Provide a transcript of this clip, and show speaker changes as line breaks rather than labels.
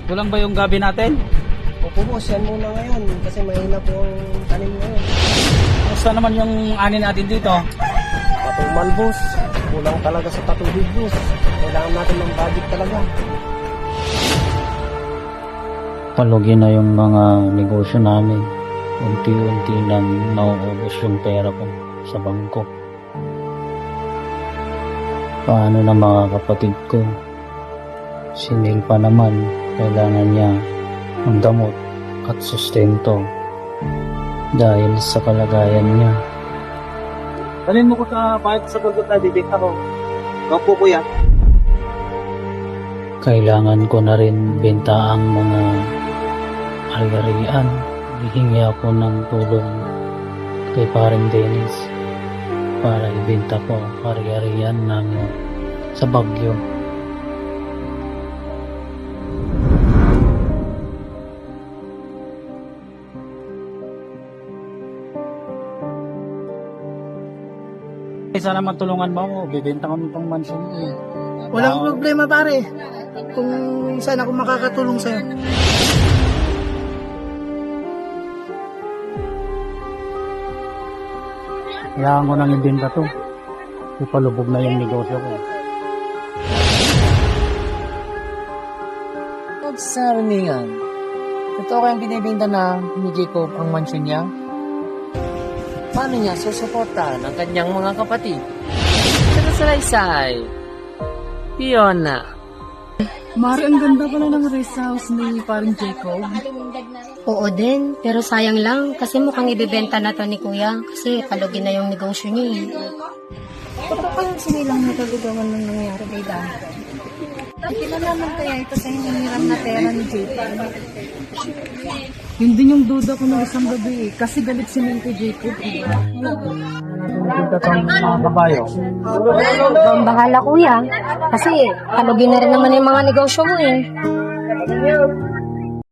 Kulang ba yung gabi natin?
Opo boss, yan muna ngayon kasi mahina po ang tanim ngayon.
Gusto naman yung ani natin dito.
Patumal boss, kulang talaga sa patubig boss. Kailangan natin ng budget talaga.
Palugi na yung mga negosyo namin. Unti-unti nang nauubos yung pera ko sa bangko. Paano na mga kapatid ko? Si Neil pa naman, kailangan niya ng gamot at sustento dahil sa kalagayan niya.
Dalhin mo ko sa bahay sa bundok na bibigta ko. Opo kuya.
Kailangan ko na rin benta ang mga ari-arian. Hihingi ako ng tulong kay paring Dennis para ibenta ko ang ari-arian namin sa Baguio.
Sana matulungan mo ako. Bibenta ko ng pang-mansion ko eh.
Walang problema pare, kung saan ako makakatulong sa'yo.
Kailangan ko nang ibenta to. Ipalubog na yung negosyo ko.
Sa Ramingan, totoo kayang binibinta na ni Jacob ang mansyon niya? Paano niya susuportahan ang kanyang mga kapatid? Sa Salaysay, Fiona.
Mari, ang ganda pala ng rest house ni parang Jacob.
Oo din, pero sayang lang kasi mukhang ibibenta na to ni Kuya kasi palugi na yung negosyo niya eh.
Totoo kayang sinilang nataligawan ng nangyari kay Dan? Kinalaman kaya ito sa hinihiram na pera ni Jacob? Yun din yung duda ko ng isang gabi eh, kasi galit si Neil kay Jacob eh.
Bibenta tong mga kabayo.
Ang bahala Kuya kasi palugi na rin naman yung mga negosyo mo eh.